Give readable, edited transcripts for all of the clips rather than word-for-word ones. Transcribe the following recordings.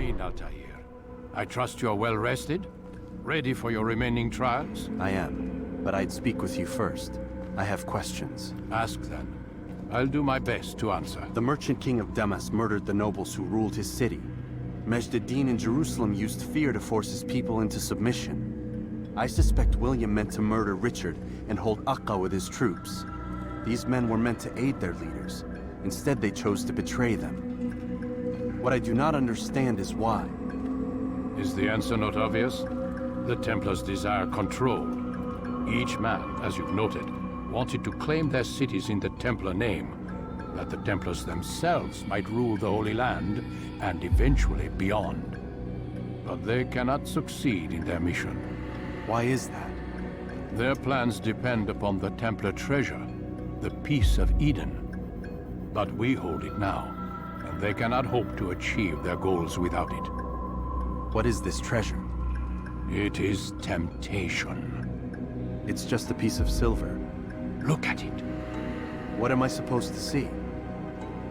in, Altair. I trust you're well rested? Ready for your remaining trials? I am, but I'd speak with you first. I have questions. Ask then. I'll do my best to answer. The merchant king of Damas murdered the nobles who ruled his city. Majd ad-Din in Jerusalem used fear to force his people into submission. I suspect William meant to murder Richard and hold Akka with his troops. These men were meant to aid their leaders. Instead, they chose to betray them. What I do not understand is why. Is the answer not obvious? The Templars desire control. Each man, as you've noted, wanted to claim their cities in the Templar name, that the Templars themselves might rule the Holy Land, and eventually beyond. But they cannot succeed in their mission. Why is that? Their plans depend upon the Templar treasure, the Peace of Eden. But we hold it now, and they cannot hope to achieve their goals without it. What is this treasure? It is temptation. It's just a piece of silver. Look at it. What am I supposed to see?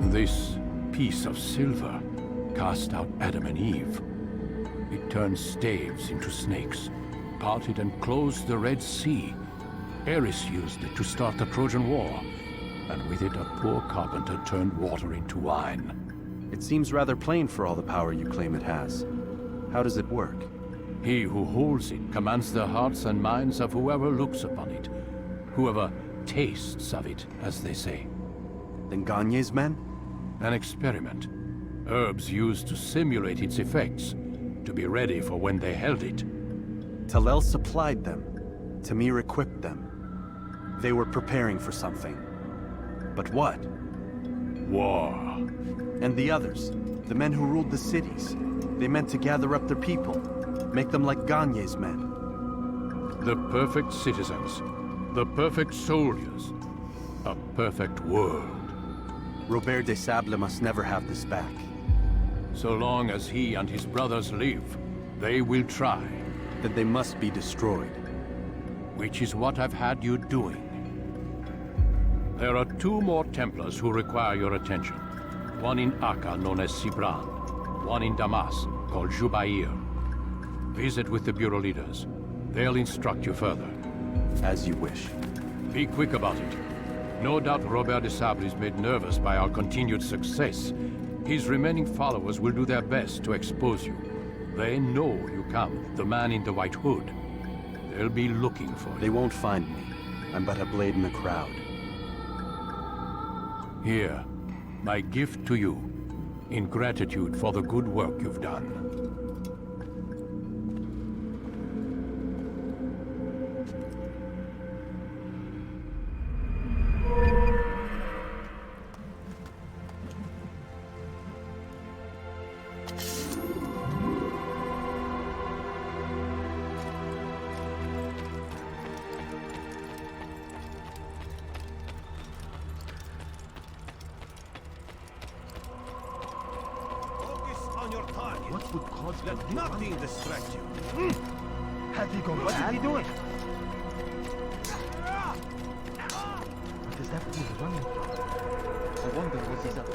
This piece of silver cast out Adam and Eve. It turned staves into snakes, parted and closed the Red Sea. Ares used it to start the Trojan War, and with it a poor carpenter turned water into wine. It seems rather plain for all the power you claim it has. How does it work? He who holds it commands the hearts and minds of whoever looks upon it, whoever tastes of it, as they say. Then Gagne's men? An experiment. Herbs used to simulate its effects, to be ready for when they held it. Talel supplied them. Tamir equipped them. They were preparing for something. But what? War. And the others, the men who ruled the cities, they meant to gather up their people, make them like Gagne's men. The perfect citizens, the perfect soldiers, a perfect world. Robert des Sables must never have this back. So long as he and his brothers live, they will try. Then they must be destroyed. Which is what I've had you doing. There are 2 more Templars who require your attention. One in Akka, known as Sibran. One in Damas, called Jubair. Visit with the Bureau leaders. They'll instruct you further. As you wish. Be quick about it. No doubt Robert des Sables is made nervous by our continued success. His remaining followers will do their best to expose you. They know you come, the man in the white hood. They'll be looking for you. They won't find me. I'm but a blade in the crowd. Here, my gift to you, in gratitude for the good work you've done. What would cause Let nothing distract you. Had he gone What is he doing? What is that fool running from? I wonder what he's up to.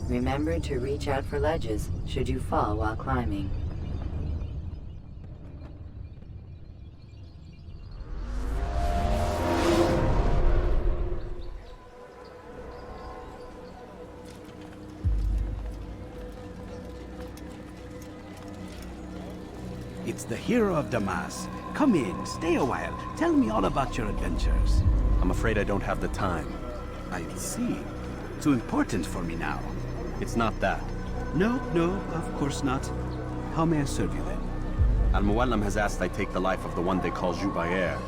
Remember to reach out for ledges should you fall while climbing. It's the hero of Damas. Come in, stay a while. Tell me all about your adventures. I'm afraid I don't have the time. I see. Too important for me now. It's not that. No, of course not. How may I serve you then? Al-Muallim has asked I take the life of the one they call Jubair.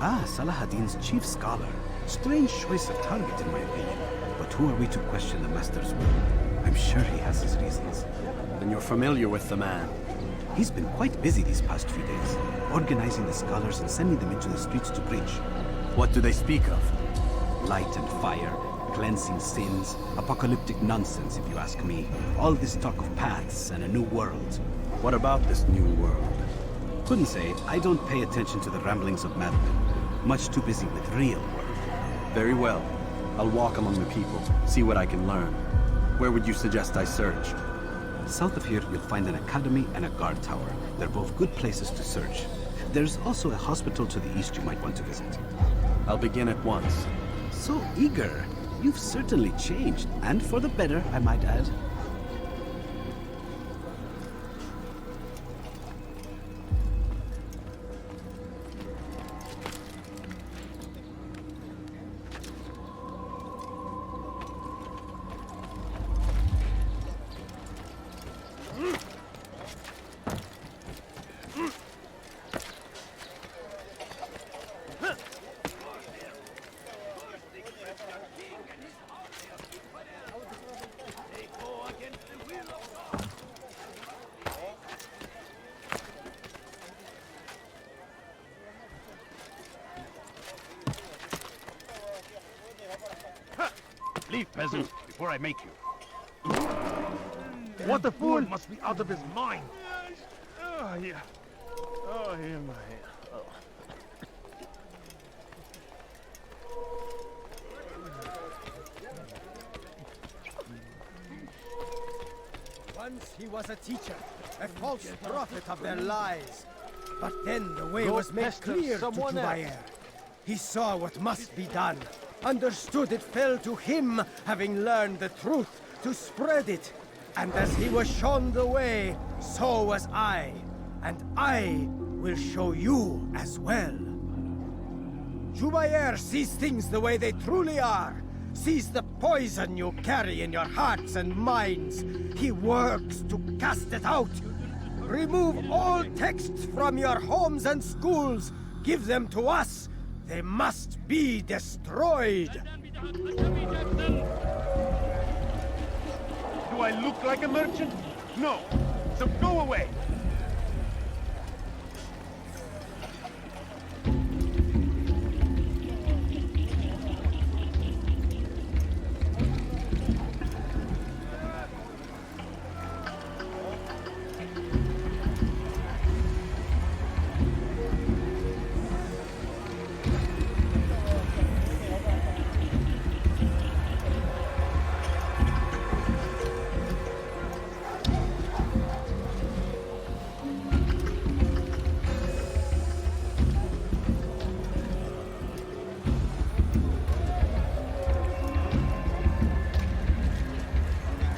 Ah, Salah ad-Din's chief scholar. Strange choice of target in my opinion. But who are we to question the Master's will? I'm sure he has his reasons. Then you're familiar with the man. He's been quite busy these past few days, organizing the scholars and sending them into the streets to preach. What do they speak of? Light and fire, cleansing sins, apocalyptic nonsense if you ask me. All this talk of paths and a new world. What about this new world? Couldn't say. I don't pay attention to the ramblings of madmen. Much too busy with real work. Very well. I'll walk among the people, see what I can learn. Where would you suggest I search? South of here, you'll find an academy and a guard tower. They're both good places to search. There's also a hospital to the east you might want to visit. I'll begin at once. So eager. You've certainly changed, and for the better, I might add. Leave, peasant, before I make you. What a fool! Must be out of his mind. Oh, yeah. Oh, here, my... Oh. Once he was a teacher, a false prophet of their lies. But then the way was made clear to Jubair. He saw what must be done. Understood it fell to him, having learned the truth, to spread it. And as he was shown the way, so was I. And I will show you as well. Jubair sees things the way they truly are. Sees the poison you carry in your hearts and minds. He works to cast it out. Remove all texts from your homes and schools. Give them to us. They must be destroyed. Do I look like a merchant? No. So go away.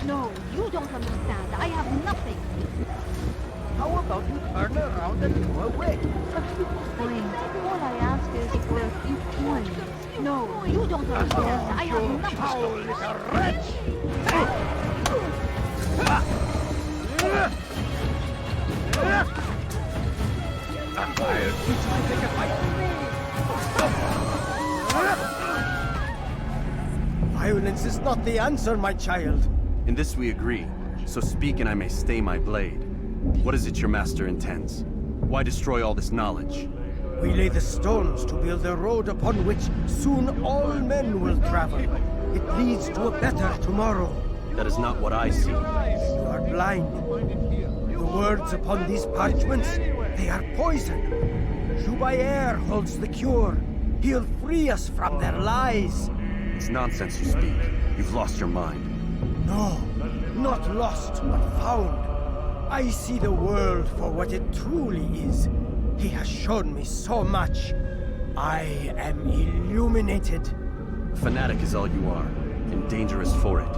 No, you don't understand. I have nothing. How about you turn around and go away? A few coins. All I ask is for a few coins. No, you don't understand. I have nothing. Foul little wretch! I'll teach you to take a fight. Violence is not the answer, my child. In this we agree, so speak and I may stay my blade. What is it your master intends? Why destroy all this knowledge? We lay the stones to build a road upon which soon all men will travel. It leads to a better tomorrow. That is not what I see. You are blind. The words upon these parchments, they are poison. Jubair holds the cure. He'll free us from their lies. It's nonsense you speak. You've lost your mind. No, not lost, but found. I see the world for what it truly is. He has shown me so much. I am illuminated. A fanatic is all you are, and dangerous for it.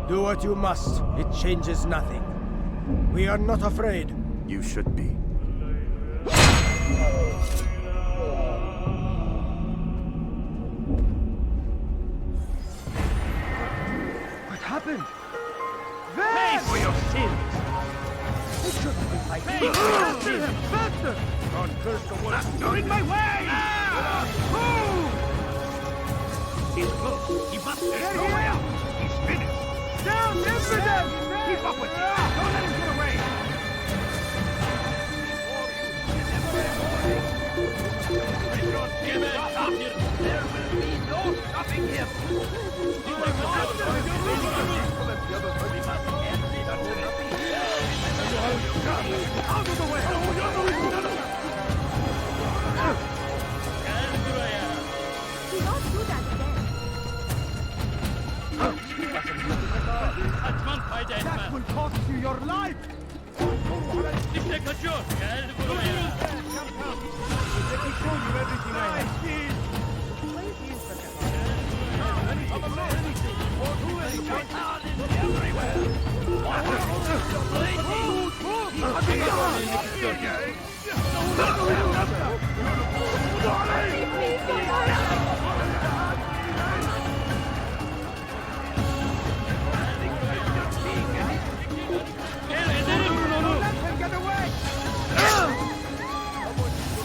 Do what you must. It changes nothing. We are not afraid. You should be. What happened? Pay for your sins! It shouldn't be like Pay for your sins! Faster! God curse the one you're in my way! Move! He's close. He must get away out. He's finished. Down, infidel! Keep up with him. Don't let him get away. Give it up. There will be no stopping him. You are not out of the way! Do not do that again. That will cost you your life! İşte kaçıyor. Gel buraya. Let me show you everything I have.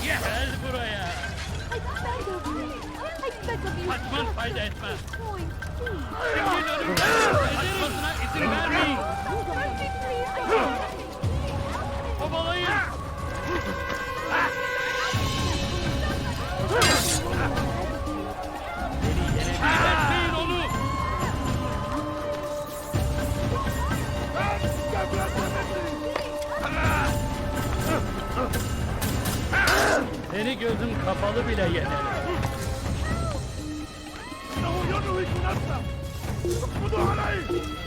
Gel buraya. I beg of you. Kaçman fayda etmez. Coins, please. Çekil önümden. Kaçmasına izin vermeyin. Kovalayın. Etmeyin onu. Seni gözüm kapalı bile yenerim.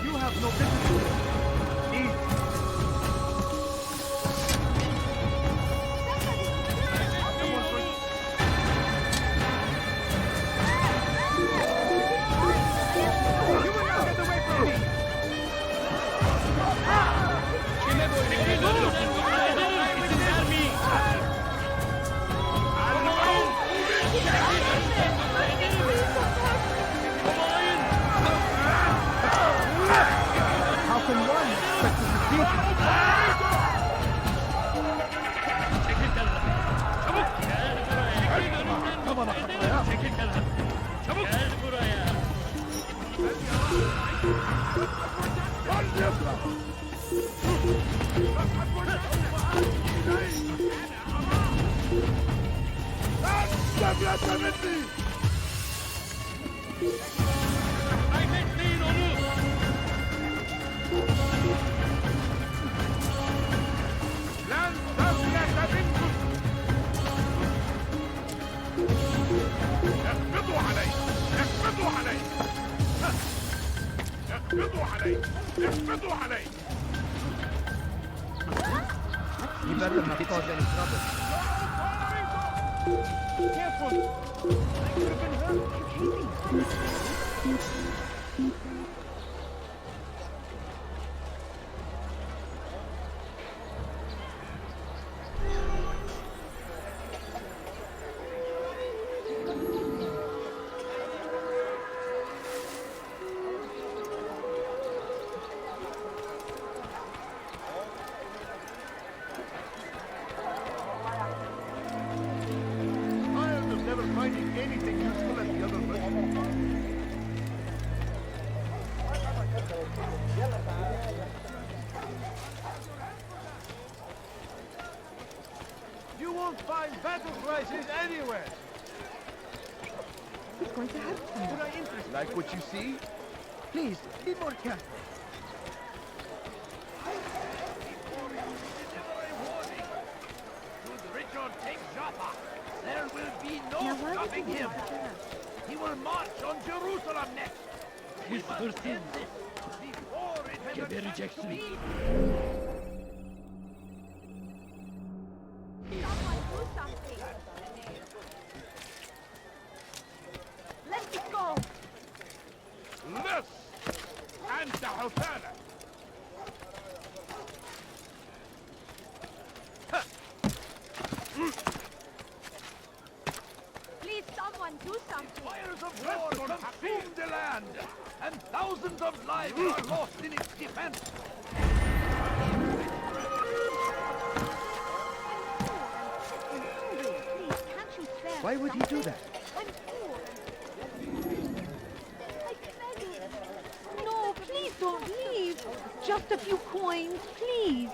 You have no business. Eat. Kime böyle çekil önümden. İzin vermeyin. Kovalayın. Kovalayın. How can one expect to defeat Çekil kenara. Çabuk. Gel buraya. Çekil önümden. Çekil kenara. Çabuk. Gel buraya. Kaybetmeyin onu. Lan تفلت منكم اقبضوا علي اقبضوا علي اقبضوا علي اقبضوا علي You better not cause any trouble. Careful! I could have been hurt. Never finding anything useful at the other level. You won't find battle prices anywhere. It's going to hurt me. Would I interest? Like what you see? Please, be more careful. Should Richard take Joppa, there will be no Now, why stopping did you him. do that? He will march on Jerusalem next. Biz hırsız. Gebereceksin. Someone do something. Let it go. لص أنت حسالة. Please, someone do something. Fires of war consume the land, and thousands of lives are lost in its defense. Please, can't you spare Why would he do that? I'm poor. I beg you. No, please don't leave. Just a few coins, please.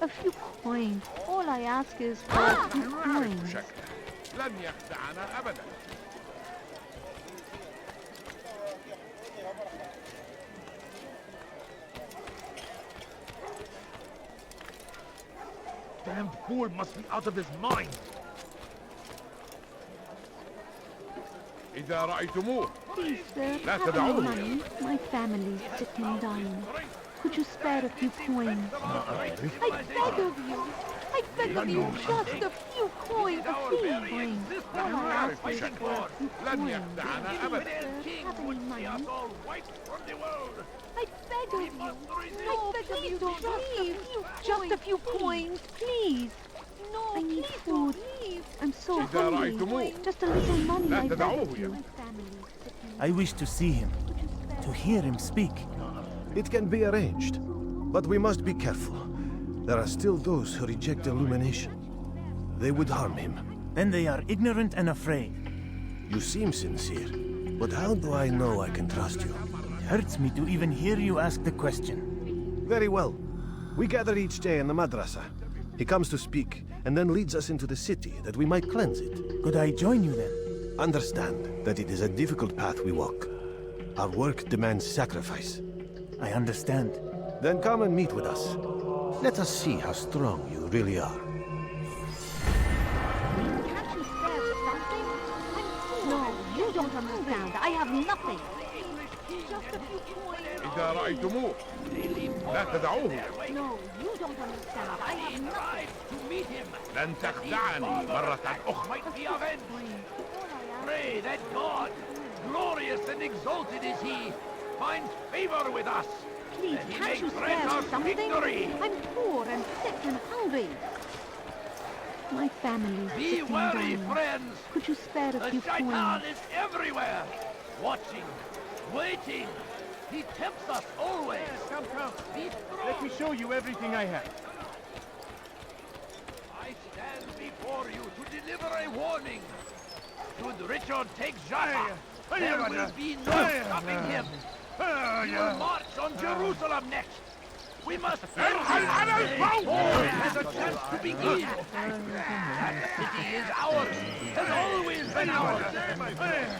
A few coins. All I ask is for a few coins. لن يخدعنا أبدا. Damned fool must be out of his mind. إذا رأيتموه Please, sir, لا have my تدعوه. money. My family's sick and dying. Could you spare a few coins? I beg of you. I beg of you, just a few coins, please. All I ask is for a few coins. Have any money? I beg of you. No, please don't leave. Just a few coins, please. No, I need food. I'm so hungry. Just a little money, I beg of you. I wish to see him, to hear him speak. It can be arranged, but we must be careful. There are still those who reject illumination. They would harm him. Then they are ignorant and afraid. You seem sincere, but how do I know I can trust you? It hurts me to even hear you ask the question. Very well. We gather each day in the madrasa. He comes to speak, and then leads us into the city, that we might cleanse it. Could I join you then? Understand that it is a difficult path we walk. Our work demands sacrifice. I understand. Then come and meet with us. Let us see how strong you really are. Can't you spare something? No, you don't understand. I have nothing. Just a few coins. إذا رأيتموه لا تدعوه. No, you don't understand. I have nothing. لن تخدعني مرة أخرى. Pray that God, glorious and exalted is He, finds favor with us. Please, That He can't may you grant spare us something? victory. I'm poor and sick and hungry. My family is Be sick and wary, dying. friends. Could you spare a The few shaitan coins? is everywhere, watching, waiting. He tempts us always. Come, come. Be strong. Let me show you everything I have. I stand before you to deliver a warning. Should Richard take Jaffa, there will be no stopping him. He will march on Jerusalem next. We must end him. All has a chance to begin. That city is ours, has always been ours.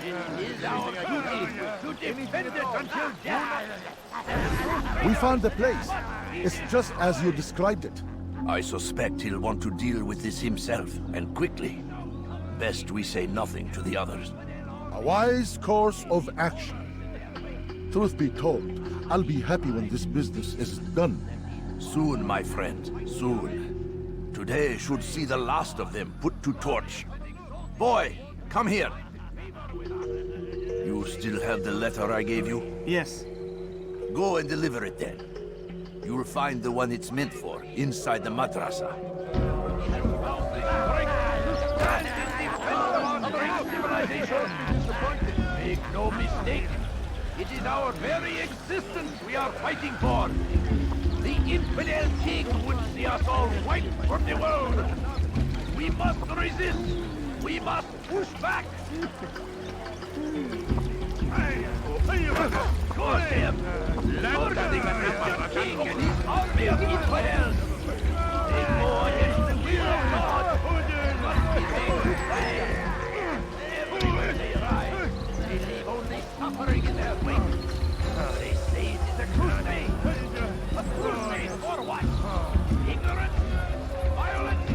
It is our duty to defend it until death. We found the place. It's just as you described it. I suspect he'll want to deal with this himself, and quickly. Best we say nothing to the others. A wise course of action. Truth be told, I'll be happy when this business is done. Soon, my friend, soon. Today should see the last of them put to torch. Boy, come here. You still have the letter I gave you? Yes. Go and deliver it then. You'll find the one it's meant for inside the madrasa. Make no mistake. It is our very existence we are fighting for. The infidel king would see us all wiped from the world. We must resist. We must push back. Curse him! Curse the infidel king and his army of infidels! They go against the will of God. Must be made to pay. Everywhere they rise, they leave only suffering in their wake. They say it is a crusade. A crusade for what? Ignorance? Violence?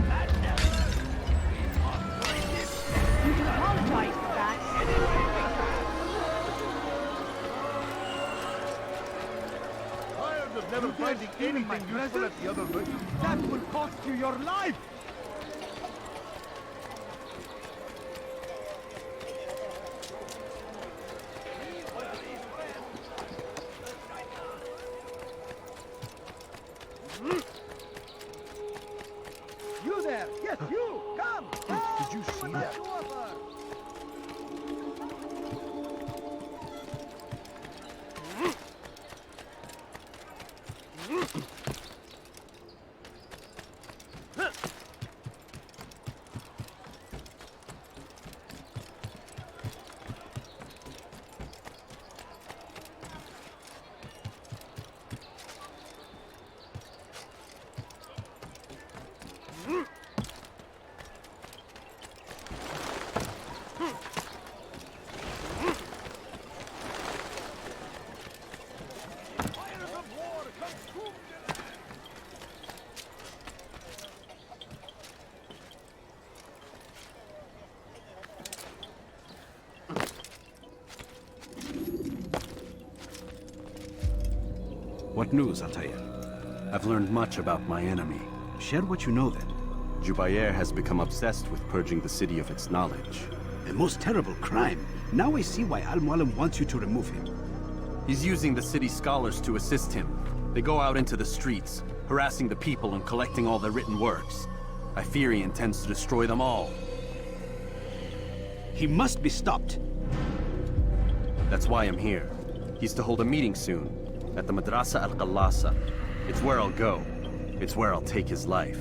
Madness? We must resist. You can apologize for that. Tired of never finding anything useful at the other way. That will cost you your life! You there! Yes, you! Come! Did you see that? What news, Altair? I've learned much about my enemy. Share what you know then. Jubair has become obsessed with purging the city of its knowledge. A most terrible crime. Now I see why Al-Mualim wants you to remove him. He's using the city scholars to assist him. They go out into the streets, harassing the people and collecting all their written works. I fear he intends to destroy them all. He must be stopped. That's why I'm here. He's to hold a meeting soon, at the Madrasa al-Qallasa. It's where I'll go. It's where I'll take his life.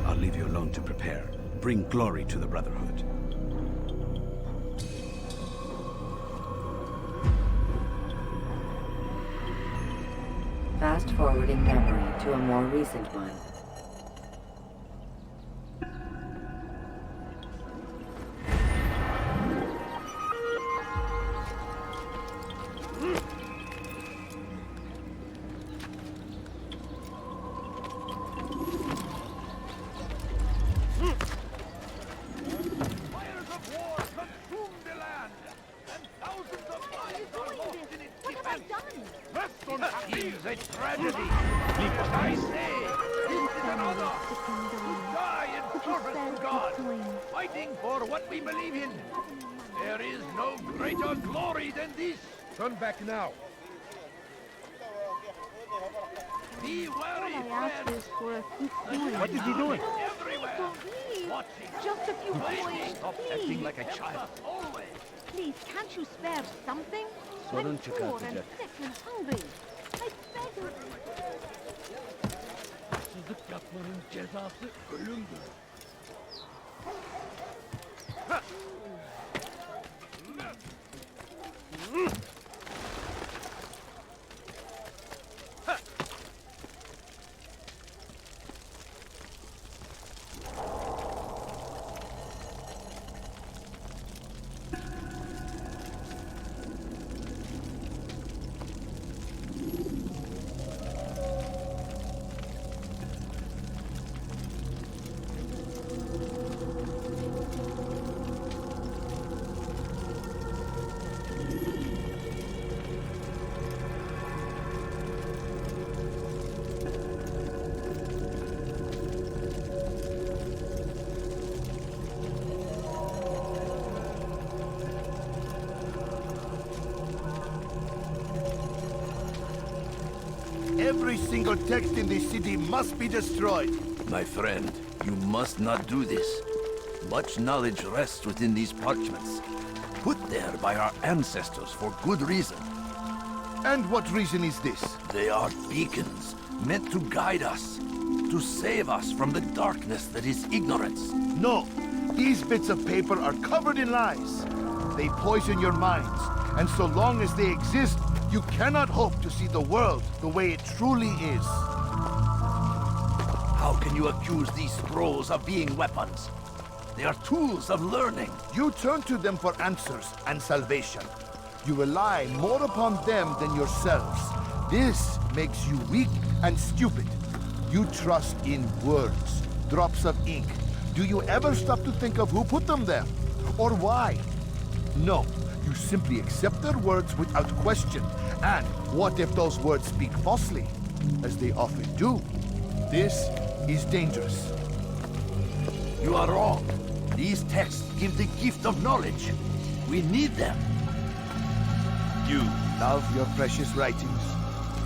I'll leave you alone to prepare. Bring glory to the Brotherhood. Fast-forwarding memory to a more recent one. It's a tragedy. What I say, this is an honor to die in service to God, fighting for what we believe in. There is no greater glory than this. Turn back now. Be wary, friends. What is he doing? Everywhere. Watching. Just a few coins. Stop acting like a child. Always. Please, can't you spare something? Sorun I'm poor çıkartacak. and sick and hungry. I beg of you. Haksızlık yapmanın cezası ölümdür. Every single text in this city must be destroyed. My friend, you must not do this. Much knowledge rests within these parchments, put there by our ancestors for good reason. And what reason is this? They are beacons, meant to guide us, to save us from the darkness that is ignorance. No, these bits of paper are covered in lies. They poison your minds, and so long as they exist, you cannot hope to see the world the way it truly is. How can you accuse these scrolls of being weapons? They are tools of learning. You turn to them for answers and salvation. You rely more upon them than yourselves. This makes you weak and stupid. You trust in words, drops of ink. Do you ever stop to think of who put them there? Or why? No, you simply accept their words without question. And what if those words speak falsely? As they often do. This is dangerous. You are wrong. These texts give the gift of knowledge. We need them. You love your precious writings?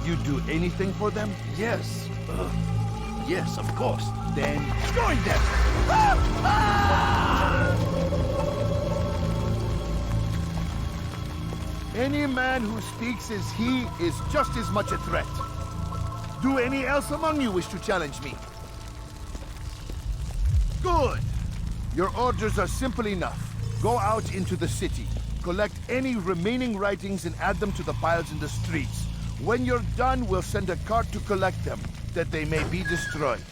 You do anything for them? Yes. Yes, of course. Then join them! Any man who speaks as he is just as much a threat. Do any else among you wish to challenge me? Good! Your orders are simple enough. Go out into the city, collect any remaining writings and add them to the piles in the streets. When you're done, we'll send a cart to collect them, that they may be destroyed.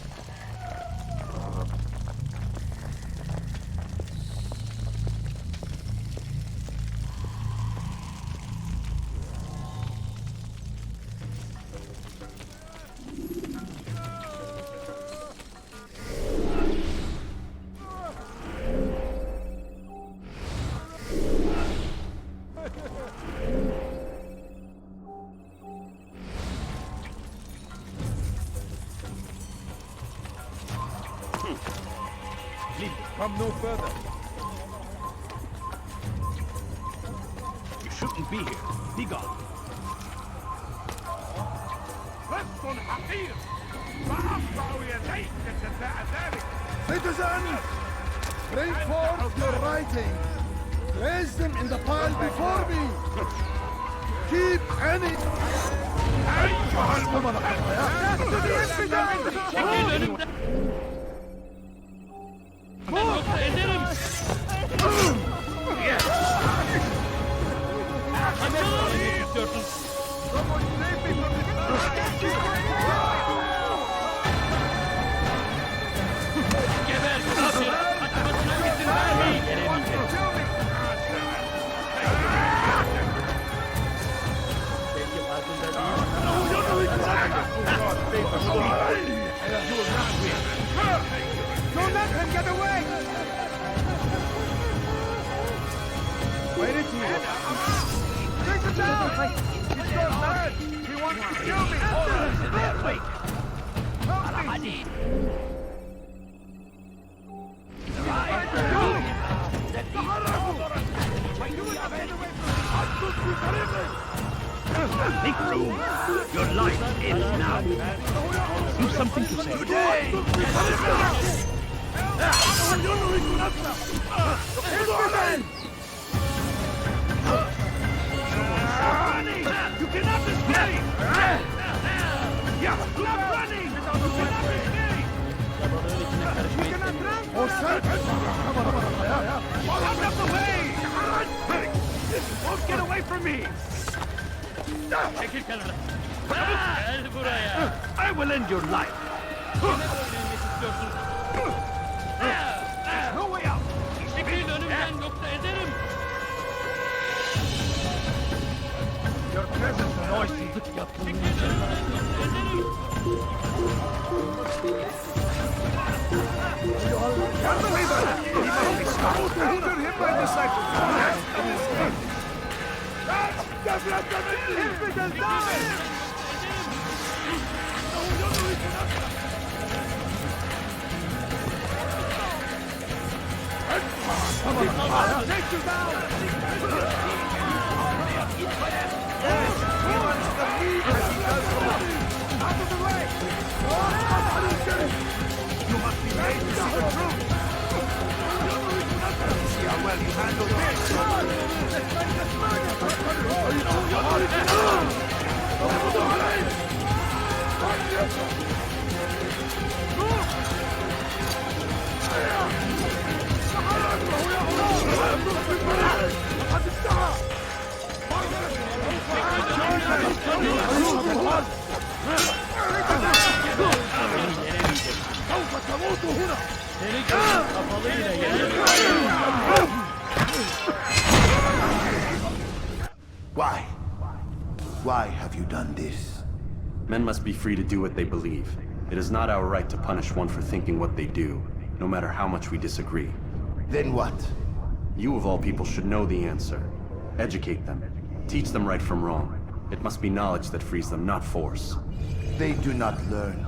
Leave. Come no further. You shouldn't be here. Be gone. Citizens, bring forth your writing. Place them in the pile before me. Keep any... Don't let him get away! Where is he? Take him down! He's gone mad! He wants to kill me! Wait! Help me! Make room! Your life ends now! You've something to say. Today! You cannot escape! Stop running! You cannot escape! Out of the way! Won't get away from me! I will end your life! No way out! Your presence annoys me. Unbeliever! He must be stopped. After him by disciples. Take you down! Out of the way! You must be made to see the truth! See how well you handle this! Why? Why have you done this? Men must be free to do what they believe. It is not our right to punish one for thinking what they do, no matter how much we disagree. Then what? You of all people should know the answer. Educate them. Teach them right from wrong. It must be knowledge that frees them, not force. They do not learn,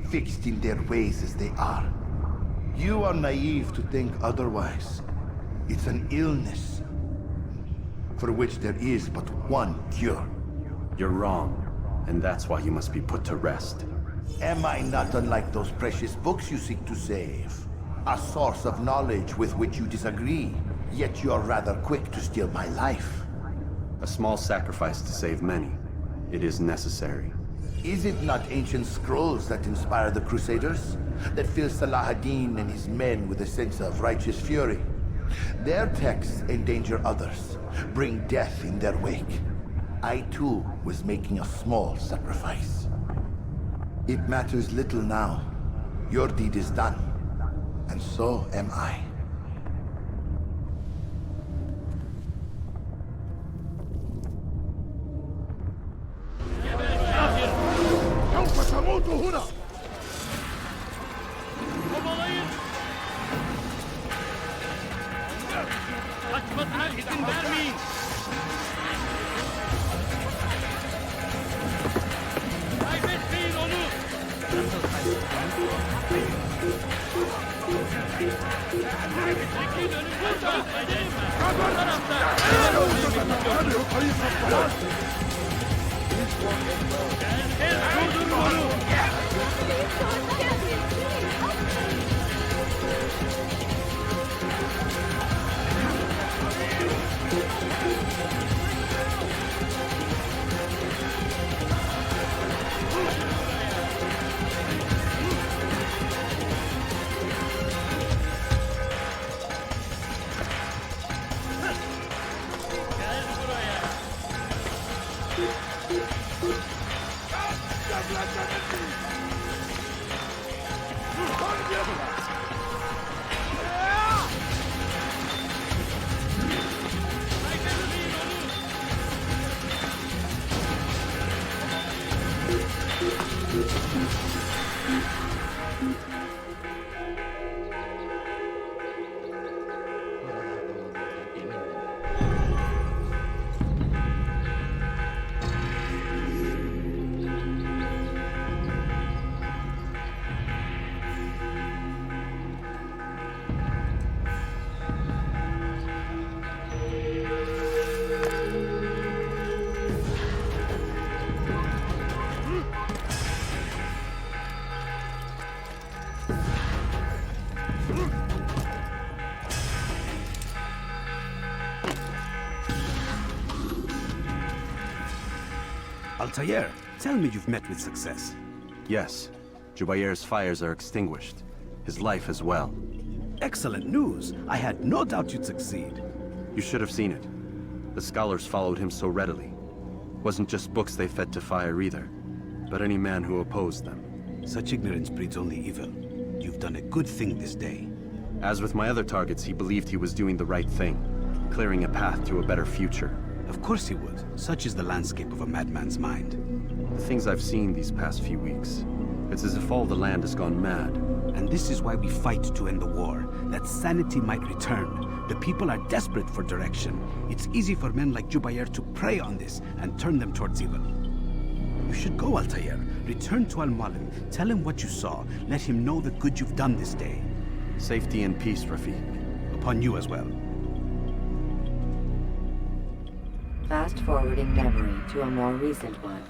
fixed in their ways as they are. You are naive to think otherwise. It's an illness, for which there is but one cure. You're wrong, and that's why you must be put to rest. Am I not unlike those precious books you seek to save? A source of knowledge with which you disagree, yet you're rather quick to steal my life. A small sacrifice to save many. It is necessary. Is it not ancient scrolls that inspire the Crusaders? That fill Salah ad-Din and his men with a sense of righteous fury? Their texts endanger others, bring death in their wake. I too was making a small sacrifice. It matters little now. Your deed is done, and so am I. Altair, tell me you've met with success. Yes. Jubair's fires are extinguished. His life as well. Excellent news. I had no doubt you'd succeed. You should have seen it. The scholars followed him so readily. Wasn't just books they fed to fire either, but any man who opposed them. Such ignorance breeds only evil. You've done a good thing this day. As with my other targets, he believed he was doing the right thing, clearing a path to a better future. Of course he would. Such is the landscape of a madman's mind. The things I've seen these past few weeks, it's as if all the land has gone mad. And this is why we fight to end the war, that sanity might return. The people are desperate for direction. It's easy for men like Jubair to prey on this and turn them towards evil. You should go, Altair. Return to Al-Malim. Tell him what you saw. Let him know the good you've done this day. Safety and peace, Rafiq. Upon you as well. Fast-forwarding memory to a more recent one.